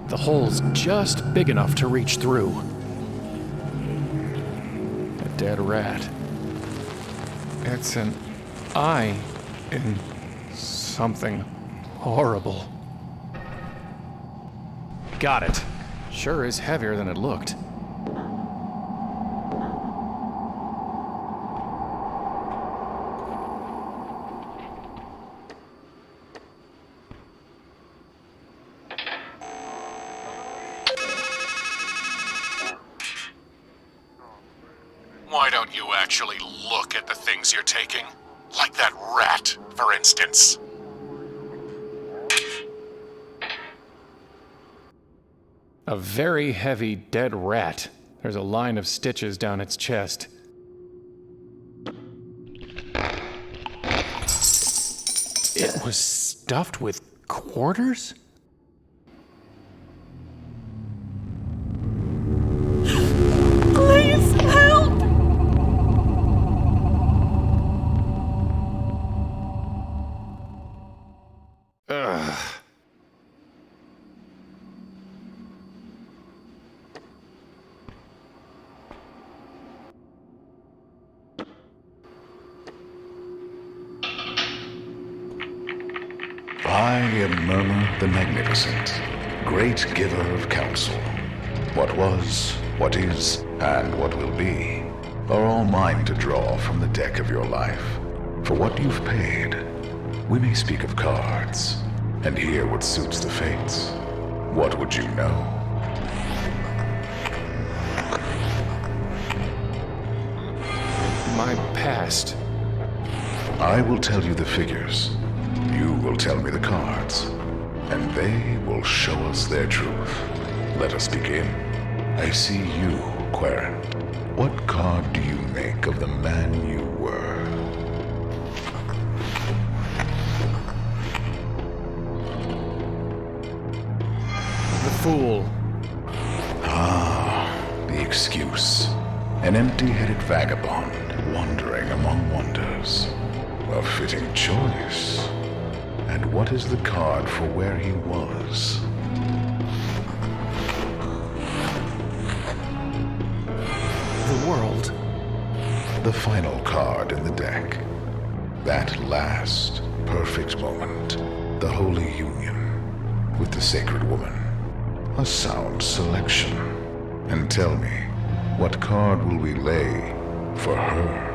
The hole's just big enough to reach through. A dead rat. It's an eye in something horrible. Got it. Sure is heavier than it looked. Why don't you actually look at the things you're taking? Like that rat, for instance. A very heavy dead rat. There's a line of stitches down its chest. It was stuffed with quarters? Please help! Ugh. I am Murmur the Magnificent, great giver of counsel. What was, what is, and what will be are all mine to draw from the deck of your life. For what you've paid, we may speak of cards, and hear what suits the fates. What would you know? My past. I will tell you the figures. You will tell me the cards. And they will show us their truth. Let us begin. I see you, Quarren. What card do you make of the man you were? The fool. Ah, the excuse. An empty-headed vagabond wandering among wonders. A fitting choice. And what is the card for where he was? The world. The final card in the deck. That last, perfect moment. The Holy Union with the Sacred Woman. A sound selection. And tell me, what card will we lay for her?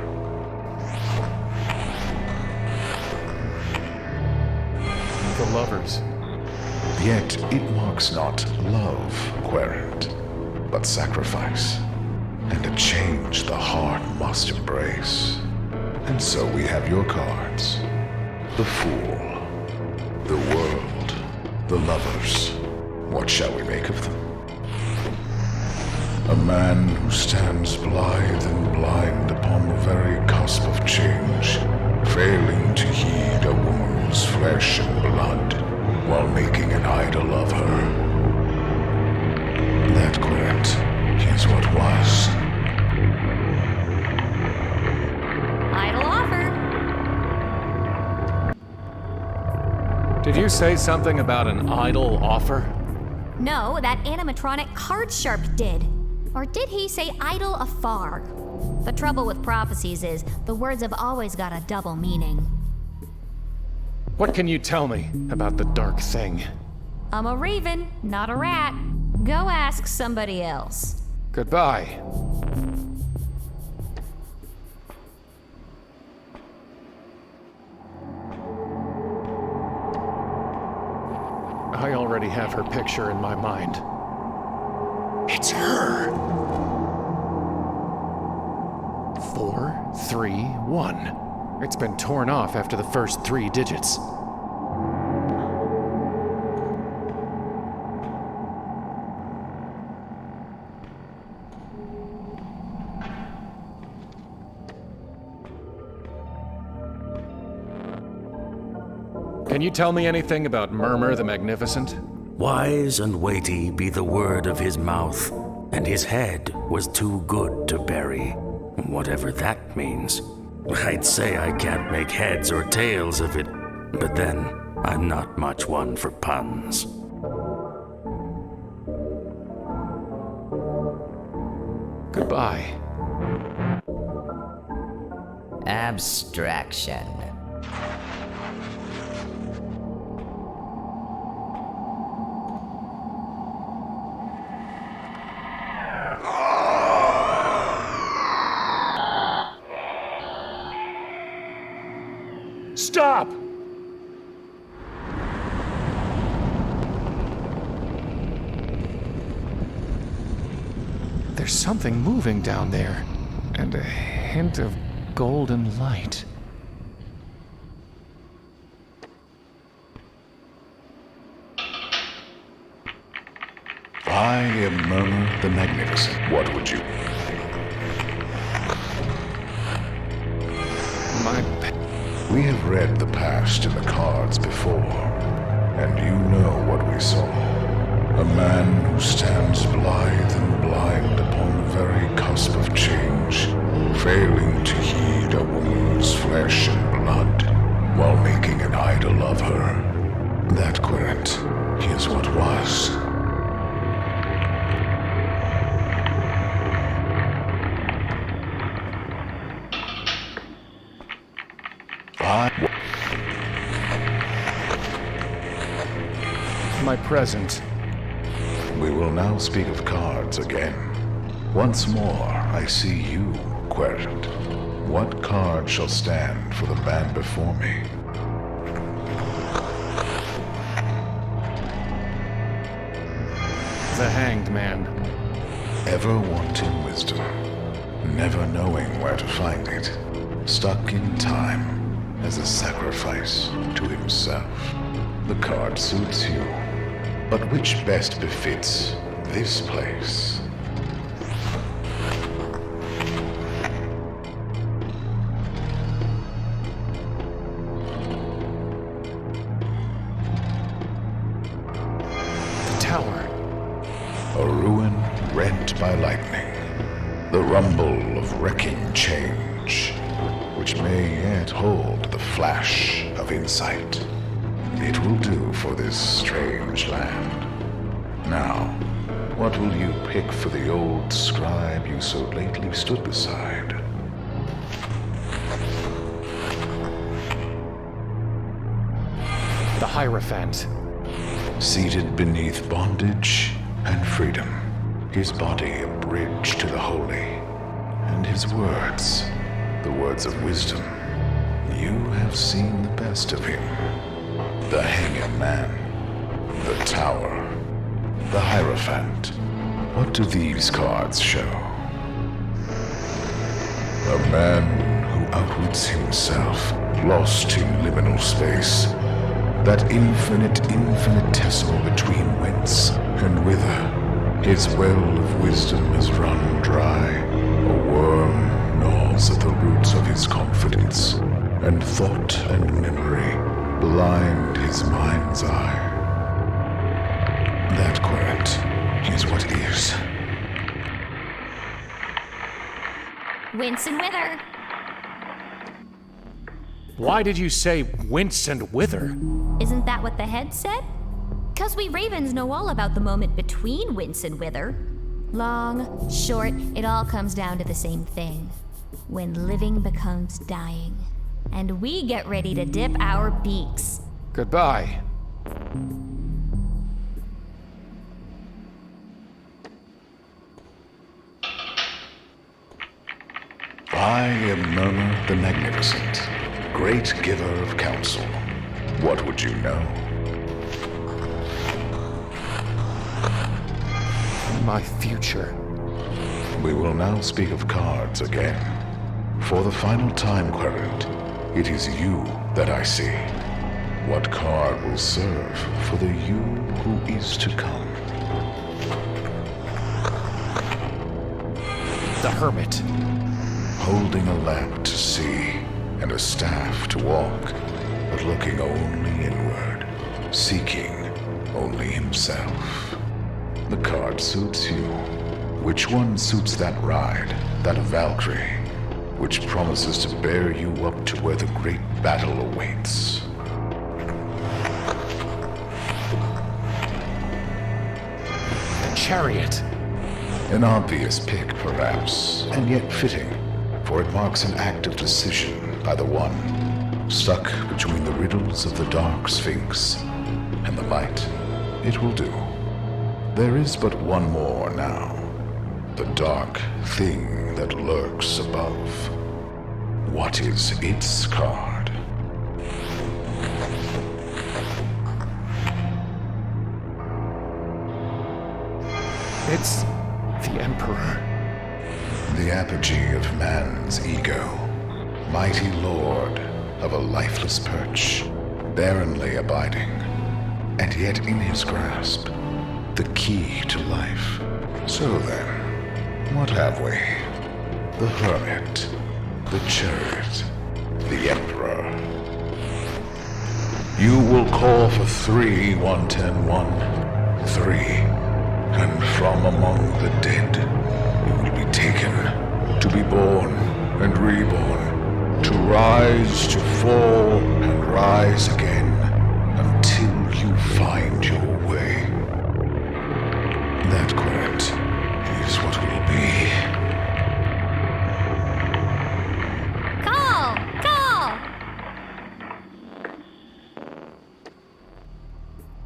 The lovers. Yet it marks not love, Querent, but sacrifice, and a change the heart must embrace. And so we have your cards. The Fool, the World, the Lovers. What shall we make of them? A man who stands blithe and blind upon the very cusp of change, failing to heed a woman's flesh and blood, while making an idol of her. That, Querent, is what was. Idle offer. Did you say something about an idle offer? No, that animatronic card sharp did. Or did he say idle afar? The trouble with prophecies is the words have always got a double meaning. What can you tell me about the dark thing? I'm a raven, not a rat. Go ask somebody else. Goodbye. I already have her picture in my mind. It's her! 431. It's been torn off after the first 3 digits. Can you tell me anything about Murmur the Magnificent? Wise and weighty be the word of his mouth, and his head was too good to bury, whatever that means. I'd say I can't make heads or tails of it, but then I'm not much one for puns. Goodbye. Abstraction. Stop! There's something moving down there, and a hint of golden light. I am Murmur the Magnificent. What would you? We have read the past in the cards before, and you know what we saw. A man who stands blithe and blind upon the very cusp of change, failing to heed a woman's flesh and blood, while making an idol of her. That, Querent, is what was. My present. We will now speak of cards again. Once more, I see you, Querent. What card shall stand for the man before me? The Hanged Man. Ever wanting wisdom, never knowing where to find it, stuck in time as a sacrifice to himself. The card suits you, but which best befits this place? The tower. A ruin rent by lightning, the rumble of wrecking change, which may yet hold the flash of insight. It will do for this strange land. Now, what will you pick for the old scribe you so lately stood beside? The Hierophant. Seated beneath bondage and freedom, his body a bridge to the holy, and his words, the words of wisdom. You have seen the best of him. The Hanging Man, the Tower, the Hierophant. What do these cards show? A man who outwits himself, lost in liminal space. That infinitesimal between whence and whither. His well of wisdom has run dry. A worm gnaws at the roots of his confidence, and thought and memory blind his mind's eye. That, Querent, is what is. Wince and wither. Why did you say wince and wither? Isn't that what the head said? 'Cause we ravens know all about the moment between wince and wither. Long, short, it all comes down to the same thing. When living becomes dying. And we get ready to dip our beaks. Goodbye. I am Murmur the Magnificent, great giver of counsel. What would you know? My future. We will now speak of cards again. For the final time, Querent, it is you that I see. What card will serve for the you who is to come? The Hermit. Holding a lamp to see and a staff to walk, but looking only inward, seeking only himself. The card suits you. Which one suits that ride, that Valkyrie, which promises to bear you up to where the great battle awaits? The Chariot. An obvious pick, perhaps, and yet fitting, for it marks an act of decision by the one stuck between the riddles of the dark sphinx and the light. It will do. There is but one more now. The dark thing that lurks above. What is its card? It's the Emperor. The apogee of man's ego. Mighty lord of a lifeless perch, barrenly abiding, and yet in his grasp, the key to life. So then, what have we? The hermit, the chariot, the emperor. You will call for 3, 110, 1, 3, and from among the dead, you will be taken to be born and reborn, to rise, to fall, and rise again, until you find your way. That quest is what will be. Call! Call!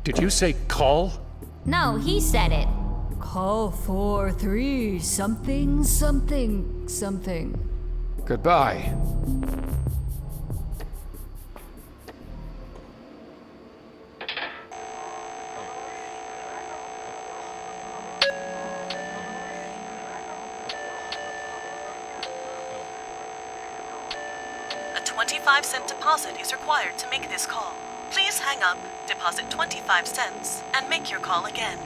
Did you say call? No, he said it. Call 4, 3, something, something, something. Goodbye. A 25-cent deposit is required to make this call. Please hang up, deposit 25 cents, and make your call again.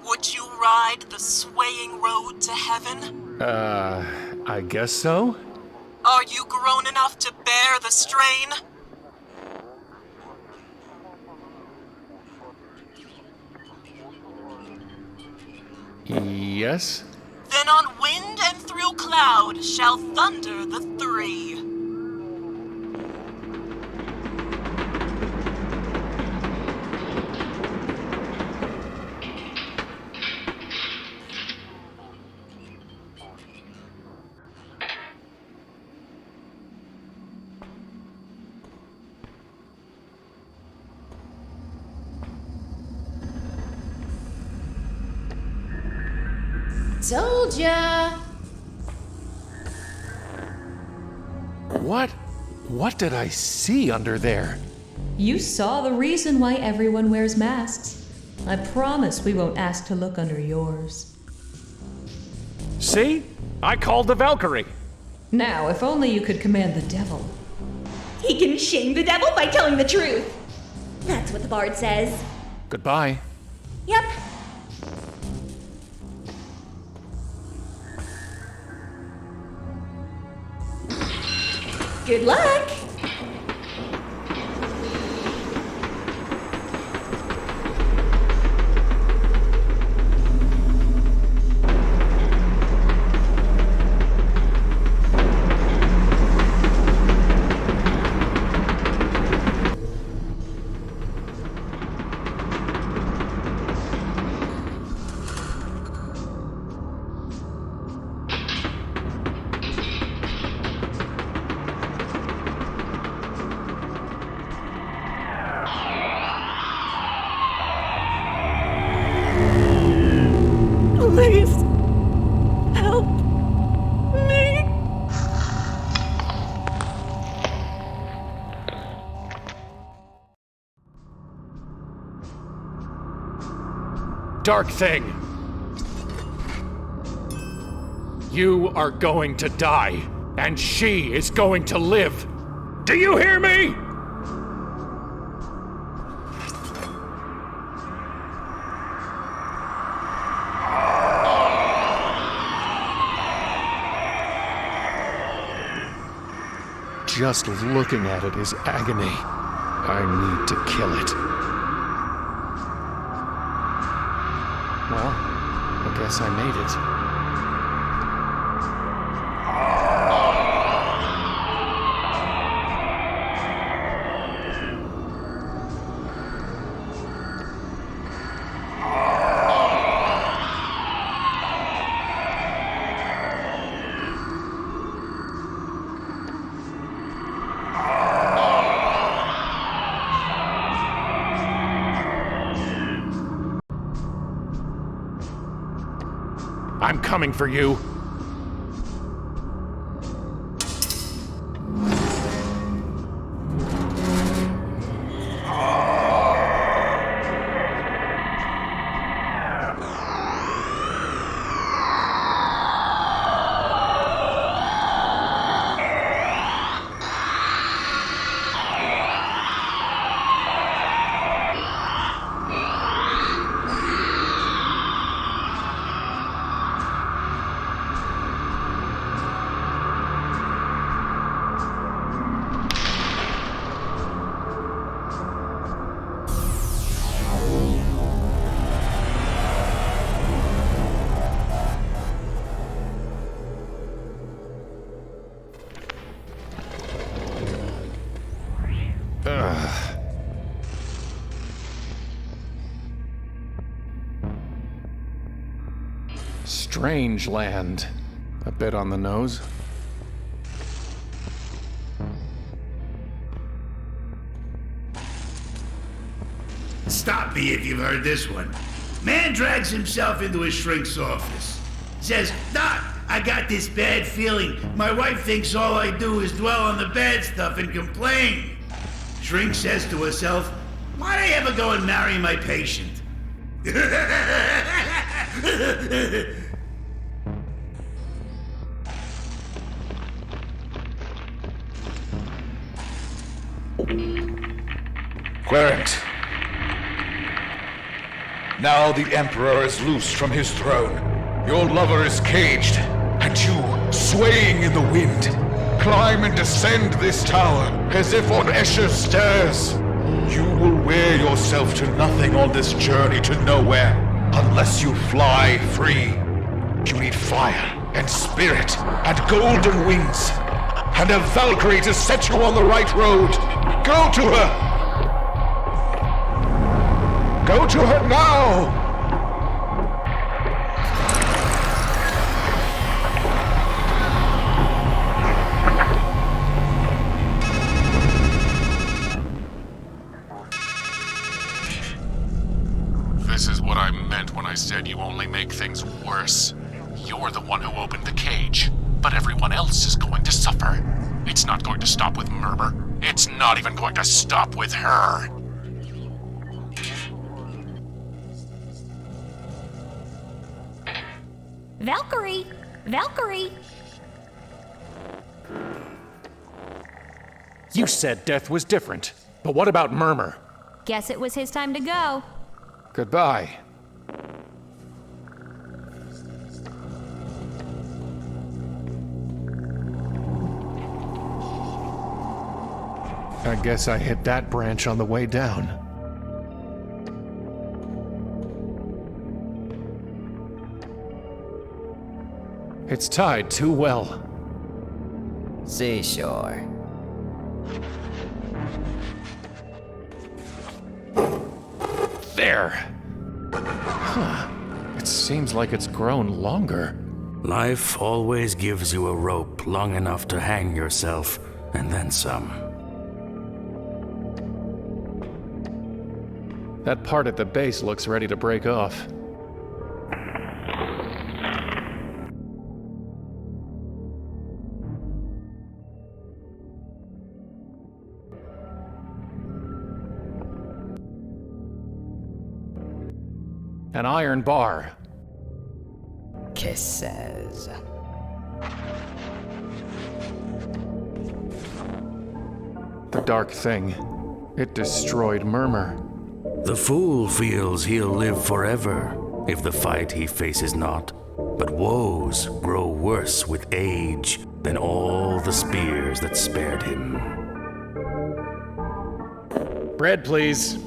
Would you ride the swaying road to heaven? I guess so? Are you grown enough to bear the strain? Yes? Then on wind and through cloud shall thunder the 3. Told ya! What did I see under there? You saw the reason why everyone wears masks. I promise we won't ask to look under yours. See? I called the Valkyrie. Now, if only you could command the devil. He can shame the devil by telling the truth. That's what the bard says. Goodbye. Yep. Good luck. Please, help me. Dark thing! You are going to die, and she is going to live. Do you hear me? Just looking at it is agony. I need to kill it. Well, I guess I made it. I'm coming for you. Strangeland. A bit on the nose. Stop me if you've heard this one. Man drags himself into a shrink's office. Says, Doc, I got this bad feeling. My wife thinks all I do is dwell on the bad stuff and complain. Shrink says to herself, why'd I ever go and marry my patient? Clarence. Now the Emperor is loosed from his throne. Your lover is caged, and you, swaying in the wind, climb and descend this tower as if on Escher's stairs. You will wear yourself to nothing on this journey to nowhere unless you fly free. You need fire and spirit and golden wings and a Valkyrie to set you on the right road. Go to her! Go to her now! This is what I meant when I said you only make things worse. You're the one who opened the cage, but everyone else is going to suffer. It's not going to stop with Murmur. It's not even going to stop with her. Valkyrie! Valkyrie! You said death was different, but what about Murmur? Guess it was his time to go. Goodbye. I guess I hit that branch on the way down. It's tied too well. Seashore. There! Huh. It seems like it's grown longer. Life always gives you a rope long enough to hang yourself, and then some. That part at the base looks ready to break off. An iron bar. Kisses. The dark thing. It destroyed Murmur. The fool feels he'll live forever if the fight he faces not. But woes grow worse with age, than all the spears that spared him. Bread, please.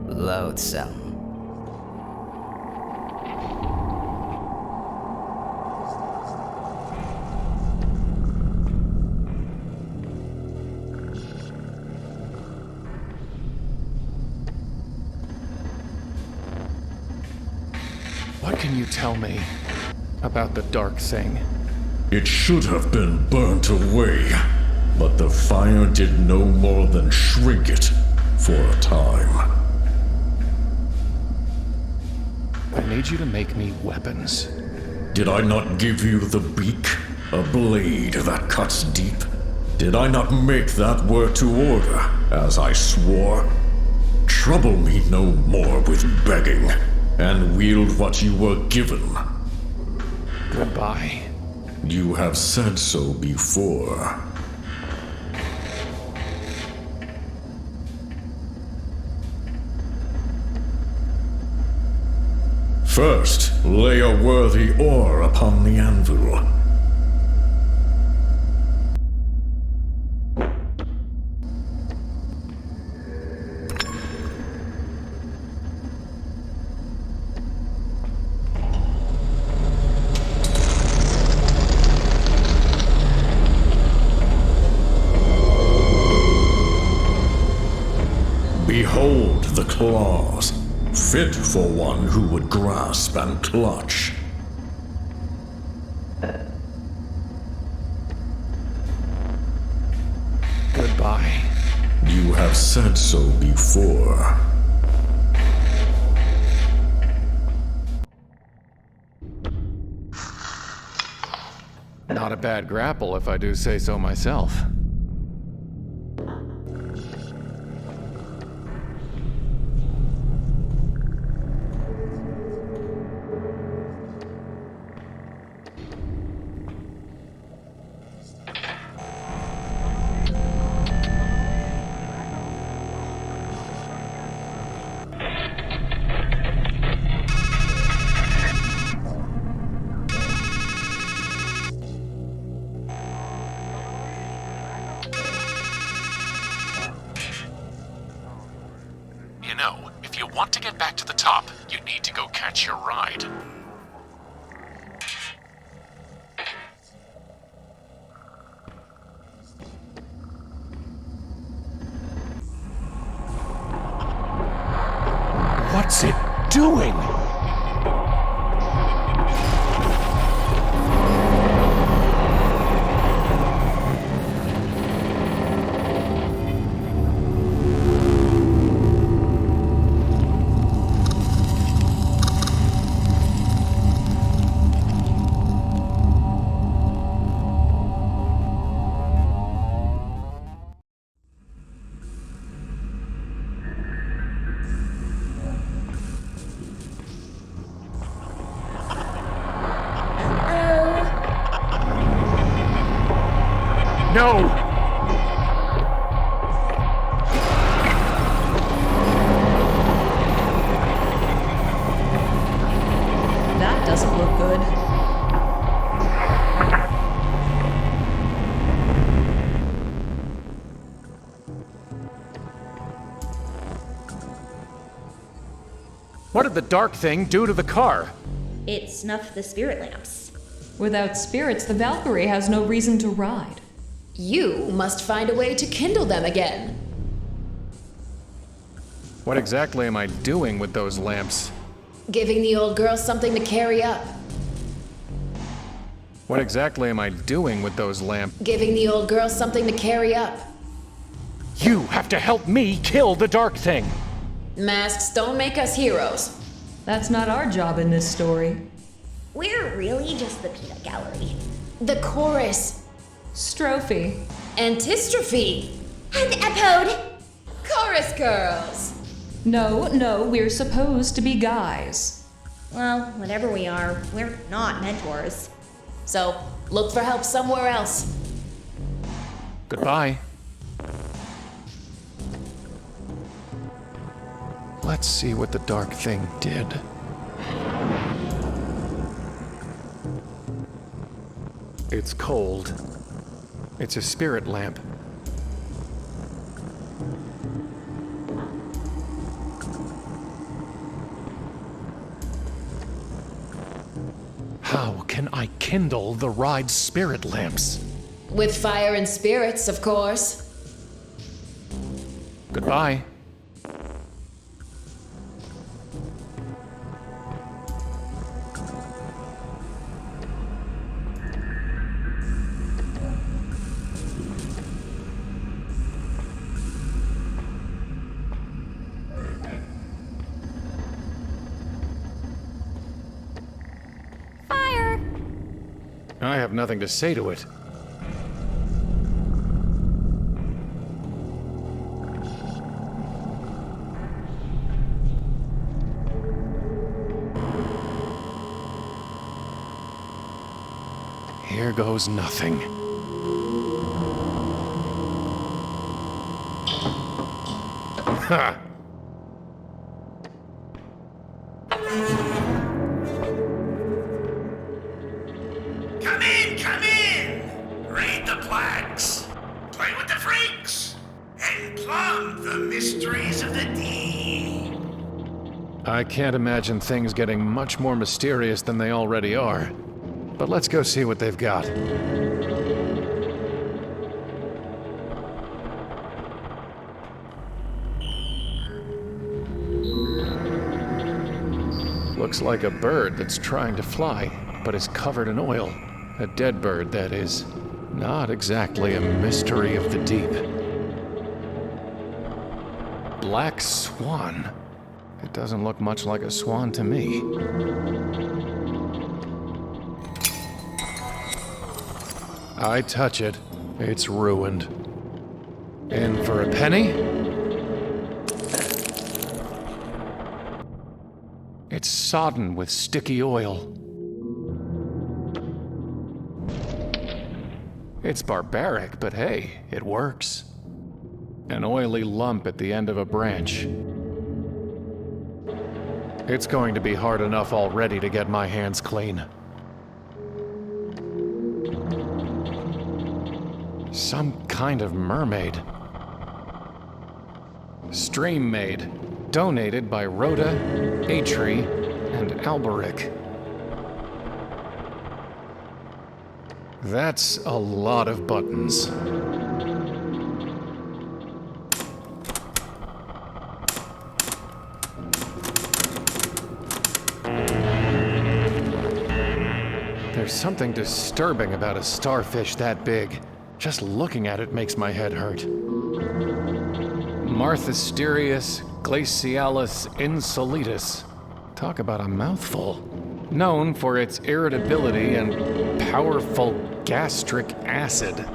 Loathsome. What can you tell me about the dark thing? It should have been burnt away, but the fire did no more than shrink it for a time. I need you to make me weapons. Did I not give you the beak? A blade that cuts deep? Did I not make that work to order, as I swore? Trouble me no more with begging, and wield what you were given. Goodbye. You have said so before. First, lay a worthy ore upon the anvil. Behold the claws, fit for one who would grasp and clutch. Goodbye. You have said so before. Not a bad grapple, if I do say so myself. You know, if you want to get back to the top, you need to go catch your ride. What's it doing? No! That doesn't look good. What did the dark thing do to the car? It snuffed the spirit lamps. Without spirits, the Valkyrie has no reason to ride. You must find a way to kindle them again. What exactly am I doing with those lamps? Giving the old girl something to carry up. What exactly am I doing with those lamps? Giving the old girl something to carry up. You have to help me kill the dark thing! Masks don't make us heroes. That's not our job in this story. We're really just the peanut gallery. The chorus. Strophe. Antistrophe. An epode. Chorus girls. No, we're supposed to be guys. Well, whatever we are, we're not mentors. So, look for help somewhere else. Goodbye. Let's see what the dark thing did. It's cold. It's a spirit lamp. How can I kindle the ride's spirit lamps? With fire and spirits, of course. Goodbye. Fire! I have nothing to say to it. Here goes nothing. Ha! Come in, come in! Read the plaques, play with the freaks, and plumb the mysteries of the deep. I can't imagine things getting much more mysterious than they already are. But let's go see what they've got. Looks like a bird that's trying to fly, but is covered in oil. A dead bird, that is. Not exactly a mystery of the deep. Black swan. It doesn't look much like a swan to me. I touch it, it's ruined. In for a penny? It's sodden with sticky oil. It's barbaric, but hey, it works. An oily lump at the end of a branch. It's going to be hard enough already to get my hands clean. Some kind of mermaid. Stream maid. Donated by Rhoda, Atri, and Alberic. That's a lot of buttons. There's something disturbing about a starfish that big. Just looking at it makes my head hurt. Marthasterius glacialis insolitus. Talk about a mouthful. Known for its irritability and powerful gastric acid.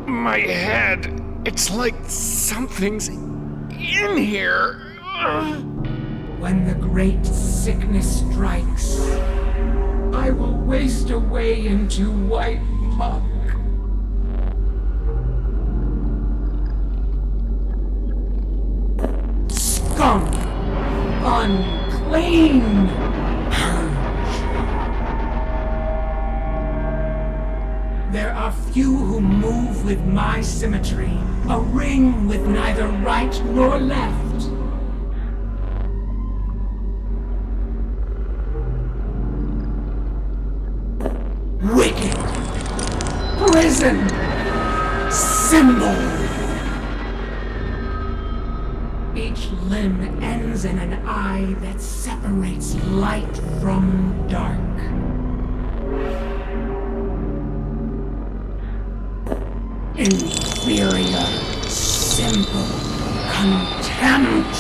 My head. It's like something's in here. When the great sickness strikes, I will waste away into white muck. Scum! Unclean! There are few who move with my symmetry, a ring with neither right nor left. Wicked! Prison! Symbol! Each limb ends in an eye that separates light from dark. Inferior, simple contempt.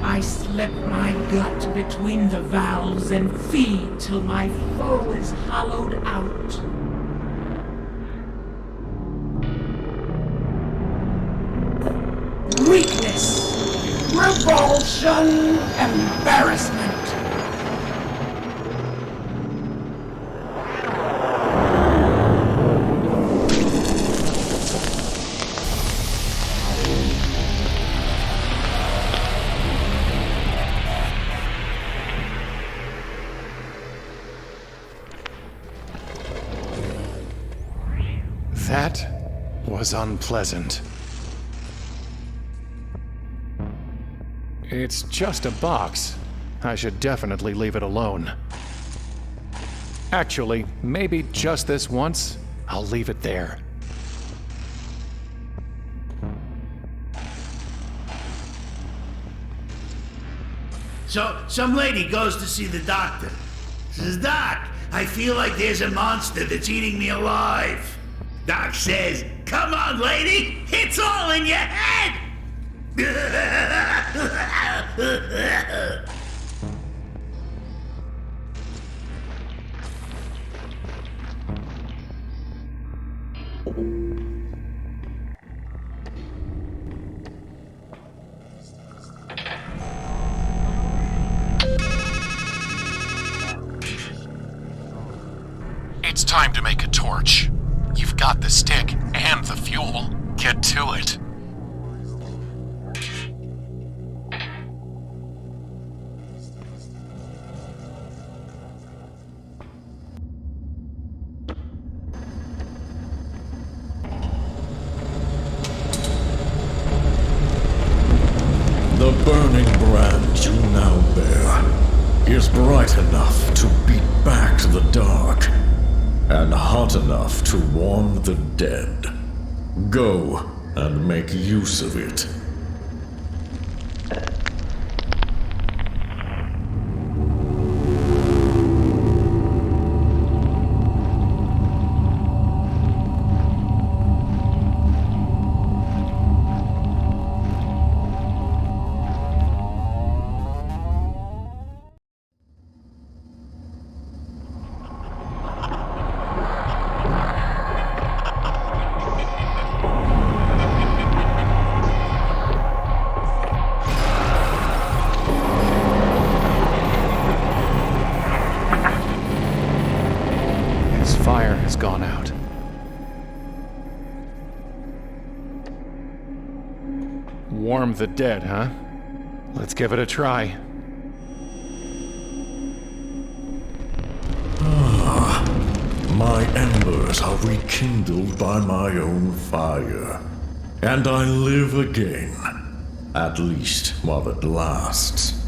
I slip my gut between the valves and feed till my foe is hollowed out. Weakness, revulsion, embarrassment. That was unpleasant. It's just a box. I should definitely leave it alone. Actually, maybe just this once, I'll leave it there. So, some lady goes to see the doctor. Says, Doc, I feel like there's a monster that's eating me alive. Doc says, come on, lady, it's all in your head! It's time to make a torch. You've got the stick and the fuel. Get to it. The burning brand you now bear is bright enough to beat back the dark, and hot enough to warm the dead. Go and make use of it. Fire has gone out. Warm the dead, huh? Let's give it a try. My embers are rekindled by my own fire, and I live again, at least while it lasts.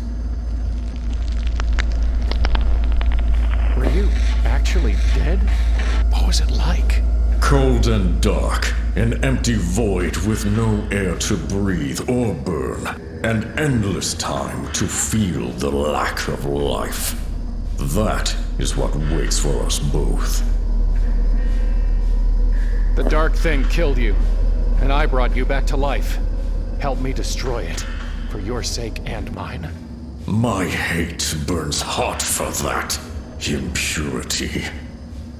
Were you actually dead? What was it like? Cold and dark, an empty void with no air to breathe or burn, and endless time to feel the lack of life. That is what waits for us both. The dark thing killed you, and I brought you back to life. Help me destroy it, for your sake and mine. My hate burns hot for that impurity.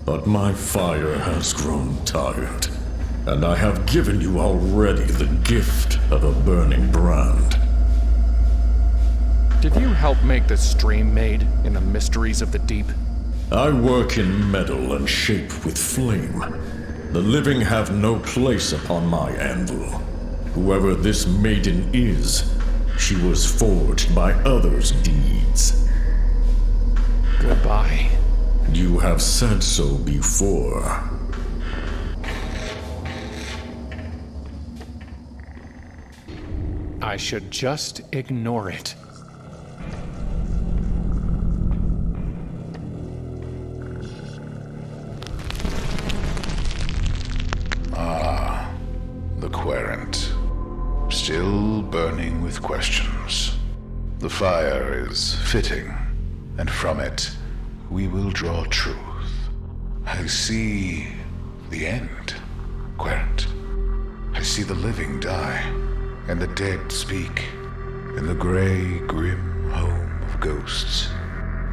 But my fire has grown tired, and I have given you already the gift of a burning brand. Did you help make the stream made in the mysteries of the deep? I work in metal and shape with flame. The living have no place upon my anvil. Whoever this maiden is, she was forged by others' deeds. Goodbye. You have said so before. I should just ignore it. The querent. Still burning with questions. The fire is fitting, and from it we will draw truth. I see the end, querent. I see the living die, and the dead speak, in the gray, grim home of ghosts.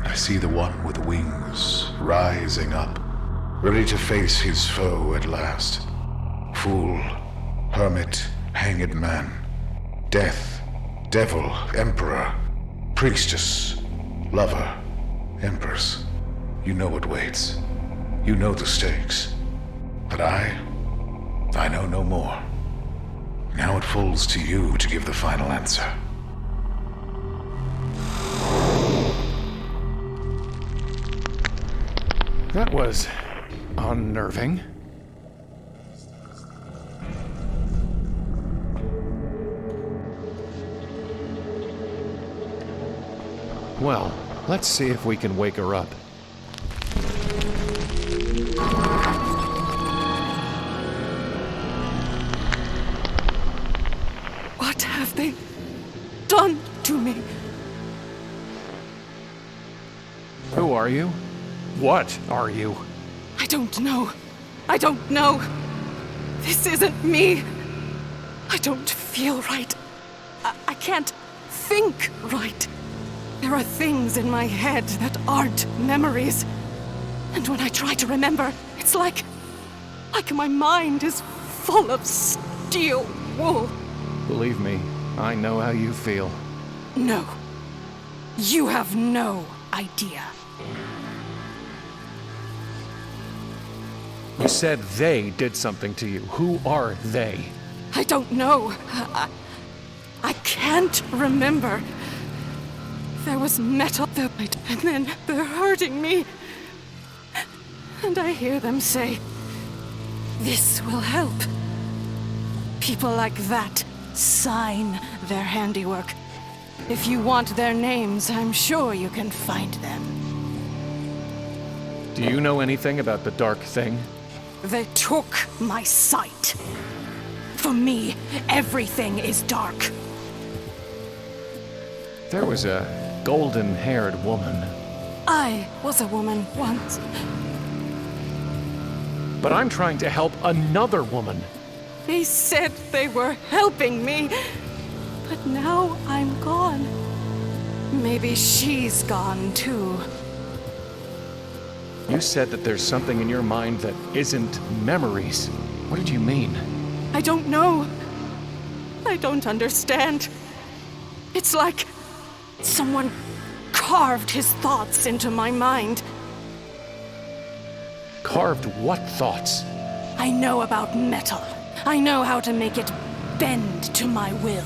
I see the one with wings rising up, ready to face his foe at last. Fool, hermit, hanged man, death, devil, emperor, priestess, lover, empress. You know what waits. You know the stakes. But I know no more. Now it falls to you to give the final answer. That was unnerving. Well, let's see if we can wake her up. What have they done to me? Who are you? What are you? I don't know. I don't know. This isn't me. I don't feel right. I can't think right. There are things in my head that aren't memories. And when I try to remember, it's like my mind is full of steel wool. Believe me, I know how you feel. No. You have no idea. You said they did something to you. Who are they? I don't know. I can't remember. There was metal there, and then they're hurting me. And I hear them say, "This will help." People like that sign their handiwork. If you want their names, I'm sure you can find them. Do you know anything about the Dark Thing? They took my sight. For me, everything is dark. There was a golden-haired woman. I was a woman once. But I'm trying to help another woman. They said they were helping me, but now I'm gone. Maybe she's gone too. You said that there's something in your mind that isn't memories. What did you mean? I don't know. I don't understand. It's like someone carved his thoughts into my mind. Carved what thoughts? I know about metal. I know how to make it bend to my will.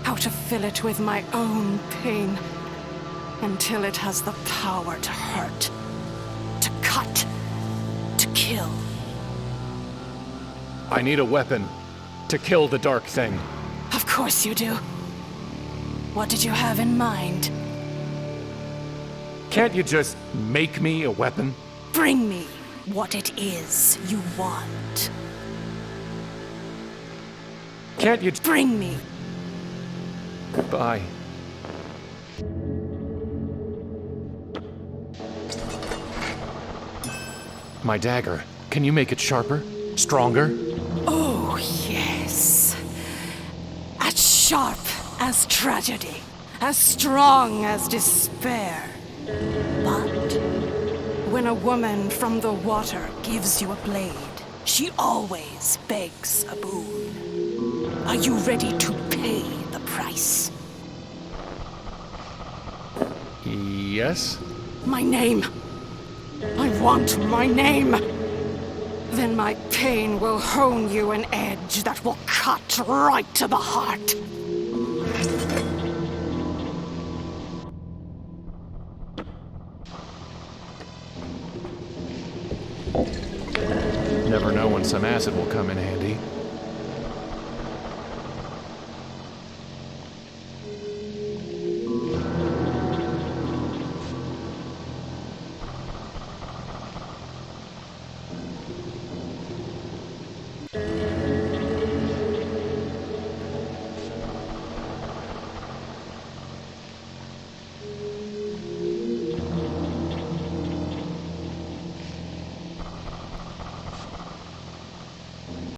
How to fill it with my own pain until it has the power to hurt, to cut, to kill. I need a weapon to kill the Dark Thing. Of course you do. What did you have in mind? Can't you just make me a weapon? Bring me what it is you want. Can't you bring me? Goodbye. My dagger. Can you make it sharper? Stronger? Oh, yes. As sharp as tragedy. As strong as despair. But when a woman from the water gives you a blade, she always begs a boon. Are you ready to pay the price? Yes? My name. I want my name. Then my pain will hone you an edge that will cut right to the heart. Never know when some acid will come in handy.